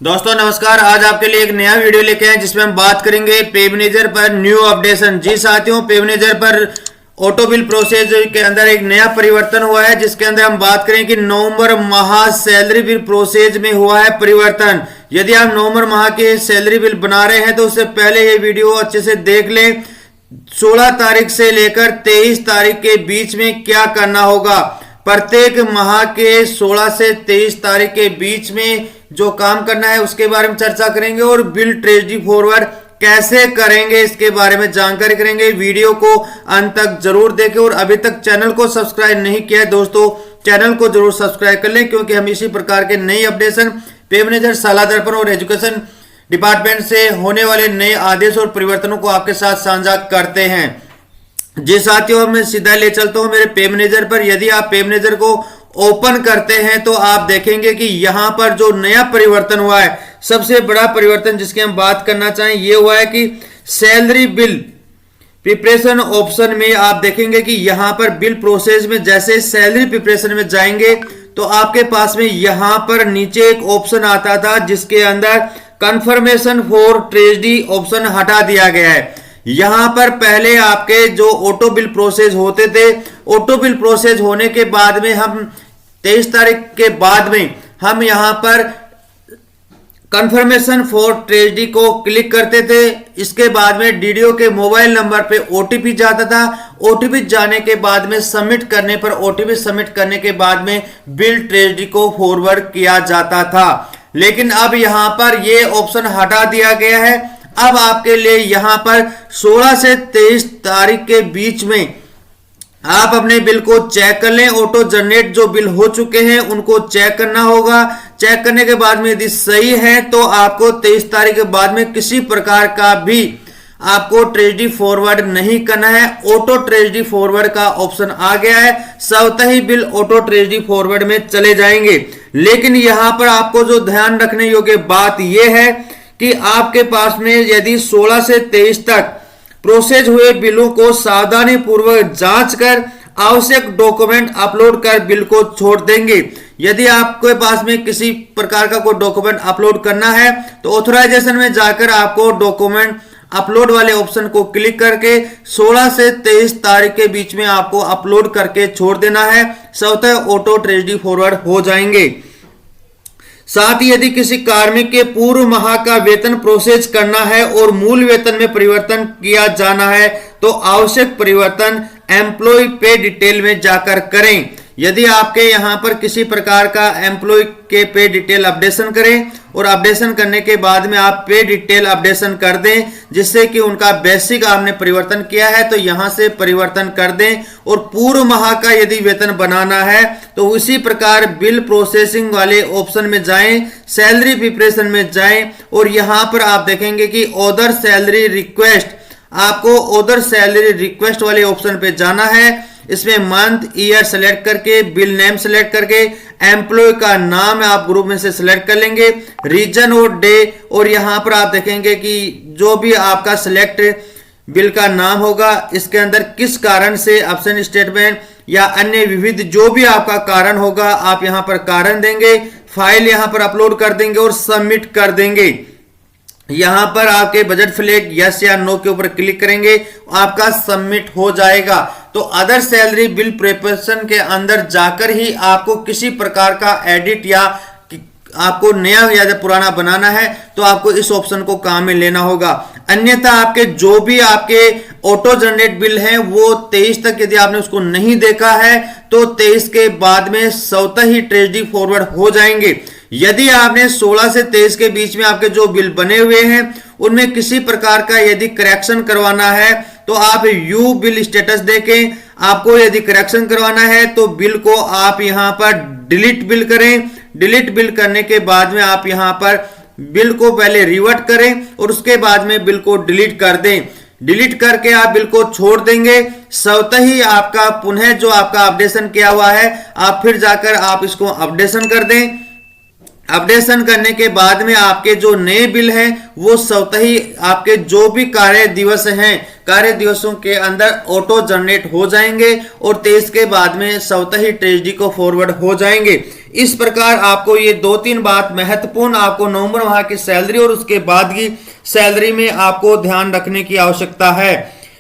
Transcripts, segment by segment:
दोस्तों नमस्कार। आज आपके लिए एक नया वीडियो लेके आए जिसमें हम बात करेंगे पे मैनेजर पर न्यू अपडेशन। जी साथियों, पे मैनेजर पर ऑटो बिल प्रोसेस के अंदर एक नया परिवर्तन हुआ है, जिसके अंदर हम बात करें कि नवंबर माह सैलरी बिल प्रोसेस में हुआ है परिवर्तन। यदि आप नवंबर माह के सैलरी बिल बना रहे हैं तो उससे पहले ये वीडियो अच्छे से देख लें। 16 तारीख से लेकर 23 तारीख के बीच में क्या करना होगा। प्रत्येक माह के 16 से 23 तारीख के बीच में जो काम करना है उसके बारे में चर्चा करेंगे और बिल ट्रेजरी फॉरवर्ड कैसे करेंगे इसके बारे में जानकारी करेंगे। वीडियो को अंत तक जरूर देखें और अभी तक चैनल को सब्सक्राइब नहीं किया है दोस्तों, चैनल को जरूर सब्सक्राइब कर लें, क्योंकि हम इसी प्रकार के नई अपडेशन पे मैनेजर, साला दर्पण और एजुकेशन डिपार्टमेंट से होने वाले नए आदेश और परिवर्तनों को आपके साथ साझा करते हैं। जी साथियों, मैं सीधा ले चलता हूं मेरे पे मैनेजर पर। यदि आप पे मैनेजर को ओपन करते हैं तो आप देखेंगे कि यहां पर जो नया परिवर्तन हुआ है, सबसे बड़ा परिवर्तन जिसकी हम बात करना चाहें ये हुआ है कि सैलरी बिल प्रिपरेशन ऑप्शन में आप देखेंगे कि यहां पर बिल प्रोसेस में जैसे सैलरी प्रिपरेशन में जाएंगे तो आपके पास में यहां पर नीचे एक ऑप्शन आता था जिसके अंदर कंफर्मेशन फॉर ट्रेजरी ऑप्शन हटा दिया गया है। यहां पर पहले आपके जो ऑटो बिल प्रोसेस होते थे, ऑटो बिल प्रोसेस होने के बाद में हम 23 तारीख के बाद में हम यहां पर कंफर्मेशन फॉर ट्रेजरी को क्लिक करते थे। इसके बाद में डीडीओ के मोबाइल नंबर पे ओटीपी जाता था। ओटीपी जाने के बाद में सबमिट करने पर, ओटीपी सबमिट करने के बाद में बिल ट्रेजरी को फॉरवर्ड किया जाता था। लेकिन अब यहां पर यह ऑप्शन हटा दिया गया है। अब आपके लिए यहां पर 16 से 23 तारीख के बीच में आप अपने बिल को चेक कर लें। ऑटो जनरेट जो बिल हो चुके हैं उनको चेक करना होगा। चेक करने के बाद में यदि सही है तो आपको 23 तारीख के बाद में किसी प्रकार का भी आपको ट्रेजरी फॉरवर्ड नहीं करना है। ऑटो ट्रेजरी फॉरवर्ड का ऑप्शन आ गया है, स्वतः ही बिल ऑटो ट्रेजरी फॉरवर्ड में चले जाएंगे। लेकिन यहां पर आपको जो ध्यान रखने योग्य बात यह है कि आपके पास में यदि 16 से 23 तक प्रोसेस हुए बिलों को सावधानी पूर्वक जांच कर आवश्यक डॉक्यूमेंट अपलोड कर बिल को छोड़ देंगे। यदि आपके पास में किसी प्रकार का कोई डॉक्यूमेंट अपलोड करना है तो ऑथराइजेशन में जाकर आपको डॉक्यूमेंट अपलोड वाले ऑप्शन को क्लिक करके 16 से 23 तारीख के बीच में आपको अपलोड करके छोड़ देना है, स्वतः ऑटो ट्रेजरी फॉरवर्ड हो जाएंगे। साथ ही यदि किसी कार्मिक के पूर्व माह का वेतन प्रोसेस करना है और मूल वेतन में परिवर्तन किया जाना है तो आवश्यक परिवर्तन एम्प्लॉय पे डिटेल में जाकर करें। यदि आपके यहां पर किसी प्रकार का एम्प्लॉय के पे डिटेल अपडेशन करें और अपडेशन करने के बाद में आप पे डिटेल अपडेशन कर दें, जिससे कि उनका बेसिक आपने परिवर्तन किया है तो यहां से परिवर्तन कर दें। और पूर्व माह का यदि वेतन बनाना है तो उसी प्रकार बिल प्रोसेसिंग वाले ऑप्शन में जाएं, सैलरी प्रिपरेशन में जाएं और यहां पर आप देखेंगे कि ऑदर सैलरी रिक्वेस्ट, आपको ऑदर सैलरी रिक्वेस्ट वाले ऑप्शन पे जाना है। इसमें मंथ, ईयर सेलेक्ट करके, बिल नेम सेलेक्ट करके, एम्प्लॉय का नाम आप ग्रुप में से सिलेक्ट कर लेंगे, रीजन और डे, और यहां पर आप देखेंगे कि जो भी आपका सिलेक्ट बिल का नाम होगा इसके अंदर किस कारण से एब्सेंट स्टेटमेंट या अन्य विविध जो भी आपका कारण होगा आप यहां पर कारण देंगे, फाइल यहां पर अपलोड कर देंगे और सबमिट कर देंगे। यहां पर आपके बजट फ्लैग यस या नो के ऊपर क्लिक करेंगे, आपका सबमिट हो जाएगा। तो अदर सैलरी बिल प्रिपरेशन के अंदर जाकर ही आपको किसी प्रकार का एडिट या आपको नया या पुराना बनाना है तो आपको इस ऑप्शन को काम में लेना होगा। अन्यथा आपके जो भी आपके ऑटो जनरेट बिल हैं वो 23 तक यदि आपने उसको नहीं देखा है तो 23 के बाद में स्वतः ही ट्रेजरी फॉरवर्ड हो जाएंगे। यदि आपने 16 से 23 के बीच में आपके जो बिल बने हुए हैं उनमें किसी प्रकार का यदि करेक्शन करवाना है तो आप यू बिल स्टेटस देखें। आपको यदि करेक्शन करवाना है तो बिल को आप यहां पर डिलीट बिल करें। डिलीट बिल करने के बाद में आप यहां पर बिल को पहले रिवर्ट करें और उसके बाद में बिल को डिलीट कर दें। डिलीट करके आप बिल को छोड़ देंगे, स्वतः ही आपका पुनः जो आपका अपडेशन किया हुआ है आप फिर जाकर आप इसको अपडेशन कर दें। अपडेशन करने के बाद में आपके जो नए बिल हैं वो स्वतः ही आपके जो भी कार्य दिवस हैं, कार्य दिवसों के अंदर ऑटो जनरेट हो जाएंगे और 23 के बाद में स्वतः ही ट्रेजरी को फॉरवर्ड हो जाएंगे। इस प्रकार आपको ये 2-3 बात महत्वपूर्ण आपको नवंबर माह की सैलरी और उसके बाद की सैलरी में आपको ध्यान रखने की आवश्यकता है।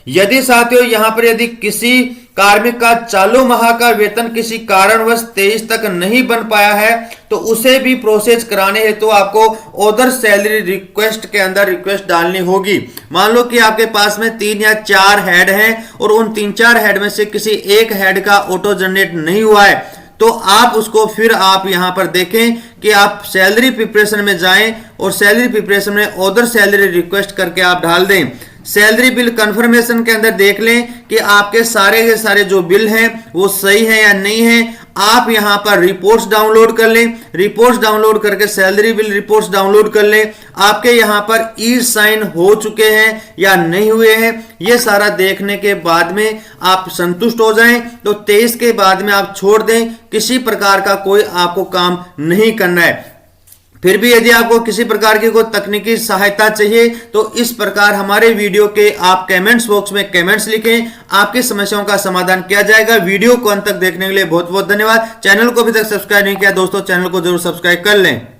यदि साथियों यहां पर यदि किसी कार्मिक का चालू माह का वेतन किसी कारणवश 23 तक नहीं बन पाया है तो उसे भी प्रोसेस कराने हेतु तो आपको अदर सैलरी रिक्वेस्ट के अंदर रिक्वेस्ट डालनी होगी। मान लो कि आपके पास में 3 या 4 हेड हैं और उन 3-4 हेड में से किसी एक हेड का ऑटो जनरेट नहीं हुआ है तो आप उसको फिर आप यहां पर देखें कि आप सैलरी प्रिपरेशन में जाएं और सैलरी प्रिपरेशन में अदर सैलरी रिक्वेस्ट करके आप डाल दें। सैलरी बिल कंफर्मेशन के अंदर देख लें कि आपके सारे के सारे जो बिल हैं वो सही है या नहीं है। आप यहां पर रिपोर्ट्स डाउनलोड कर लें, रिपोर्ट्स डाउनलोड करके सैलरी बिल रिपोर्ट्स डाउनलोड कर लें। आपके यहां पर ई साइन हो चुके हैं या नहीं हुए हैं, ये सारा देखने के बाद में आप संतुष्ट हो जाएं तो 23 के बाद में आप छोड़ दें, किसी प्रकार का कोई आपको काम नहीं करना है। फिर भी यदि आपको किसी प्रकार की कोई तकनीकी सहायता चाहिए तो इस प्रकार हमारे वीडियो के आप कमेंट्स बॉक्स में कमेंट्स लिखें, आपकी समस्याओं का समाधान किया जाएगा। वीडियो को अंत तक देखने के लिए बहुत बहुत धन्यवाद। चैनल को अभी तक सब्सक्राइब नहीं किया दोस्तों, चैनल को जरूर सब्सक्राइब कर लें।